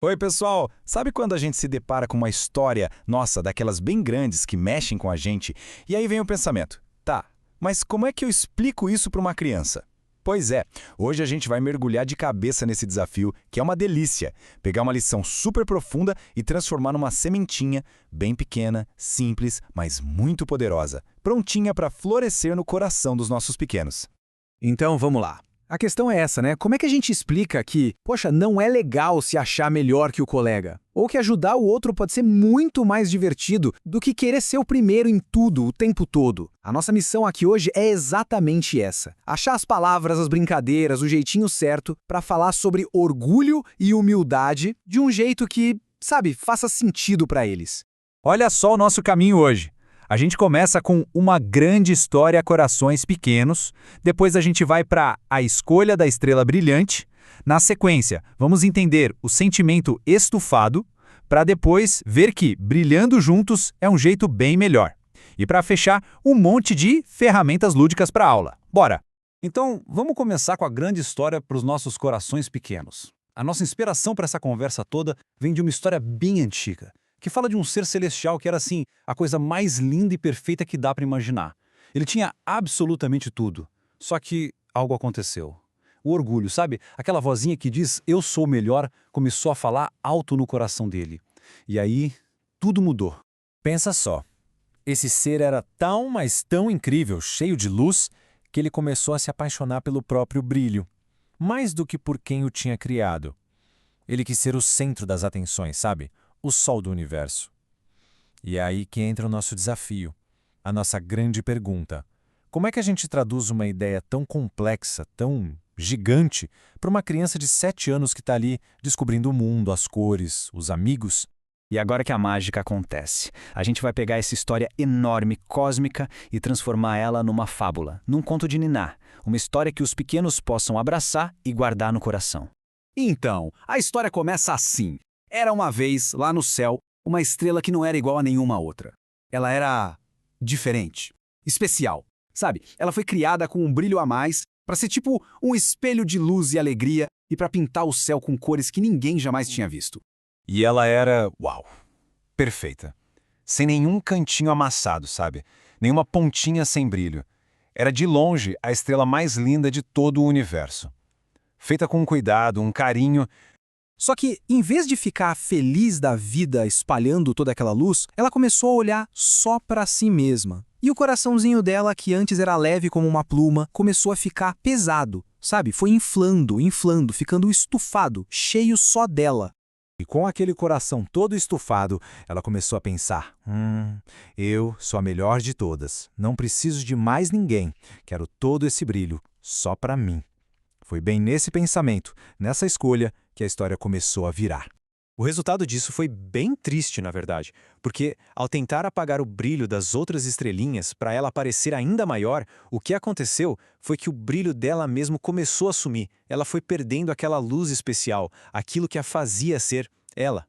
Oi, pessoal! Sabe quando a gente se depara com uma história, nossa, daquelas bem grandes que mexem com a gente, e aí vem o pensamento: tá, mas como é que eu explico isso para uma criança? Pois é, hoje a gente vai mergulhar de cabeça nesse desafio, que é uma delícia. Pegar uma lição super profunda e transformar numa sementinha, bem pequena, simples, mas muito poderosa, prontinha para florescer no coração dos nossos pequenos. Então vamos lá. A questão é essa, né? Como é que a gente explica que, poxa, não é legal se achar melhor que o colega? Ou que ajudar o outro pode ser muito mais divertido do que querer ser o primeiro em tudo o tempo todo? A nossa missão aqui hoje é exatamente essa: achar as palavras, as brincadeiras, o jeitinho certo para falar sobre orgulho e humildade de um jeito que, sabe, faça sentido para eles. Olha só o nosso caminho hoje. A gente começa com uma grande história Corações Pequenos, depois a gente vai para a escolha da estrela brilhante. Na sequência, vamos entender o sentimento estufado, para depois ver que brilhando juntos é um jeito bem melhor. E para fechar, um monte de ferramentas lúdicas para a aula. Bora! Então, vamos começar com a grande história para os nossos corações pequenos. A nossa inspiração para essa conversa toda vem de uma história bem antiga, que fala de um ser celestial que era, assim, a coisa mais linda e perfeita que dá para imaginar. Ele tinha absolutamente tudo, só que algo aconteceu. O orgulho, sabe? Aquela vozinha que diz, eu sou o melhor, começou a falar alto no coração dele. E aí, tudo mudou. Pensa só. Esse ser era tão, mas tão incrível, cheio de luz, que ele começou a se apaixonar pelo próprio brilho, mais do que por quem o tinha criado. Ele quis ser o centro das atenções, sabe? O sol do universo. E é aí que entra o nosso desafio, a nossa grande pergunta. Como é que a gente traduz uma ideia tão complexa, tão gigante, para uma criança de 7 anos que está ali descobrindo o mundo, as cores, os amigos? E agora que a mágica acontece, a gente vai pegar essa história enorme, cósmica, e transformar ela numa fábula, num conto de niná, uma história que os pequenos possam abraçar e guardar no coração. Então, a história começa assim. Era uma vez, lá no céu, uma estrela que não era igual a nenhuma outra. Ela era diferente, especial, sabe? Ela foi criada com um brilho a mais, para ser tipo um espelho de luz e alegria e para pintar o céu com cores que ninguém jamais tinha visto. E ela era, uau, perfeita. Sem nenhum cantinho amassado, sabe? Nenhuma pontinha sem brilho. Era de longe a estrela mais linda de todo o universo. Feita com cuidado, um carinho. Só que, em vez de ficar feliz da vida espalhando toda aquela luz, ela começou a olhar só para si mesma. E o coraçãozinho dela, que antes era leve como uma pluma, começou a ficar pesado, sabe? Foi inflando, inflando, ficando estufado, cheio só dela. E com aquele coração todo estufado, ela começou a pensar: eu sou a melhor de todas. Não preciso de mais ninguém. Quero todo esse brilho só para mim. Foi bem nesse pensamento, nessa escolha, que a história começou a virar. O resultado disso foi bem triste, na verdade, porque, ao tentar apagar o brilho das outras estrelinhas para ela parecer ainda maior, o que aconteceu foi que o brilho dela mesmo começou a sumir. Ela foi perdendo aquela luz especial, aquilo que a fazia ser ela.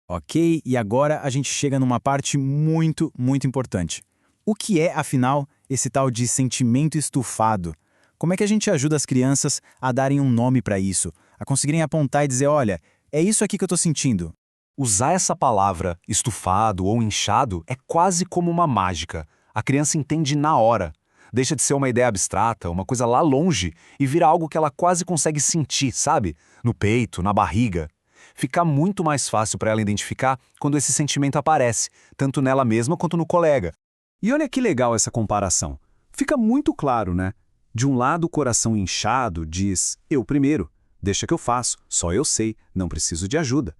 Ok, e agora a gente chega numa parte muito, muito importante. O que é, afinal, esse tal de sentimento estufado? Como é que a gente ajuda as crianças a darem um nome para isso, a conseguirem apontar e dizer, olha, é isso aqui que eu estou sentindo? Usar essa palavra, estufado ou inchado, é quase como uma mágica. A criança entende na hora. Deixa de ser uma ideia abstrata, uma coisa lá longe, e vira algo que ela quase consegue sentir, sabe? No peito, na barriga. Fica muito mais fácil para ela identificar quando esse sentimento aparece, tanto nela mesma quanto no colega. E olha que legal essa comparação. Fica muito claro, né? De um lado, o coração inchado diz, eu primeiro, deixa que eu faço, só eu sei, não preciso de ajuda.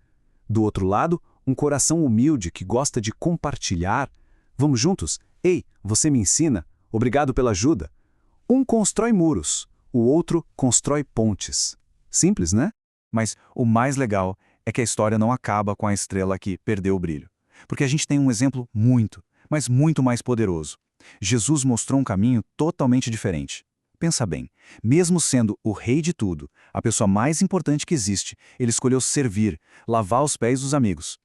Do outro lado, um coração humilde que gosta de compartilhar. Vamos juntos? Ei, você me ensina? Obrigado pela ajuda. Um constrói muros, o outro constrói pontes. Simples, né? Mas o mais legal é que a história não acaba com a estrela que perdeu o brilho. Porque a gente tem um exemplo muito, mas muito mais poderoso. Jesus mostrou um caminho totalmente diferente. Pensa bem, mesmo sendo o rei de tudo, a pessoa mais importante que existe, ele escolheu servir, lavar os pés dos amigos.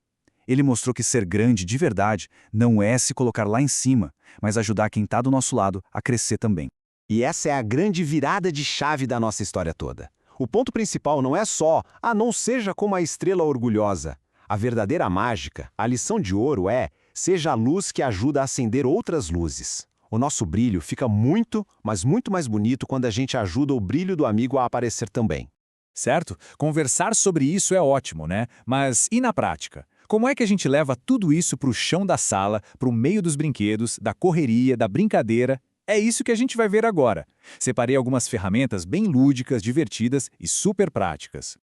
Ele mostrou que ser grande de verdade não é se colocar lá em cima, mas ajudar quem está do nosso lado a crescer também. E essa é a grande virada de chave da nossa história toda. O ponto principal não é só, não seja como a estrela orgulhosa. A verdadeira mágica, a lição de ouro seja a luz que ajuda a acender outras luzes. O nosso brilho fica muito, mas muito mais bonito quando a gente ajuda o brilho do amigo a aparecer também. Certo? Conversar sobre isso é ótimo, né? Mas e na prática? Como é que a gente leva tudo isso para o chão da sala, para o meio dos brinquedos, da correria, da brincadeira? É isso que a gente vai ver agora. Separei algumas ferramentas bem lúdicas, divertidas e super práticas.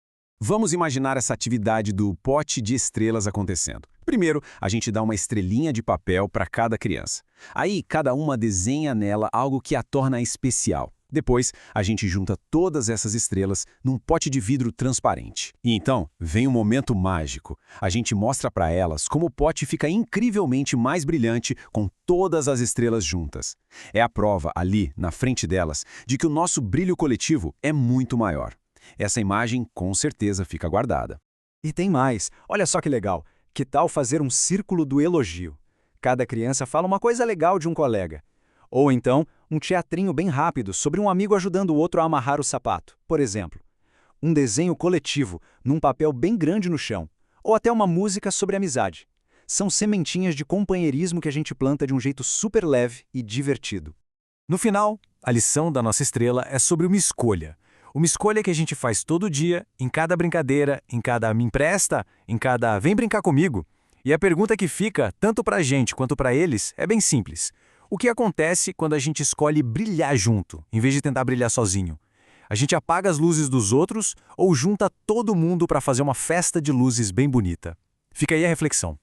Vamos imaginar essa atividade do pote de estrelas acontecendo. Primeiro, a gente dá uma estrelinha de papel para cada criança. Aí, cada uma desenha nela algo que a torna especial. Depois, a gente junta todas essas estrelas num pote de vidro transparente. E então, vem um momento mágico. A gente mostra para elas como o pote fica incrivelmente mais brilhante com todas as estrelas juntas. É a prova, ali, na frente delas, de que o nosso brilho coletivo é muito maior. Essa imagem, com certeza, fica guardada. E tem mais. Olha só que legal. Que tal fazer um círculo do elogio? Cada criança fala uma coisa legal de um colega. Ou então, um teatrinho bem rápido sobre um amigo ajudando o outro a amarrar o sapato, por exemplo. Um desenho coletivo, num papel bem grande no chão. Ou até uma música sobre amizade. São sementinhas de companheirismo que a gente planta de um jeito super leve e divertido. No final, a lição da nossa estrela é sobre uma escolha. Uma escolha que a gente faz todo dia, em cada brincadeira, em cada me empresta, em cada vem brincar comigo. E a pergunta que fica, tanto para a gente quanto para eles, é bem simples. O que acontece quando a gente escolhe brilhar junto, em vez de tentar brilhar sozinho? A gente apaga as luzes dos outros ou junta todo mundo para fazer uma festa de luzes bem bonita? Fica aí a reflexão.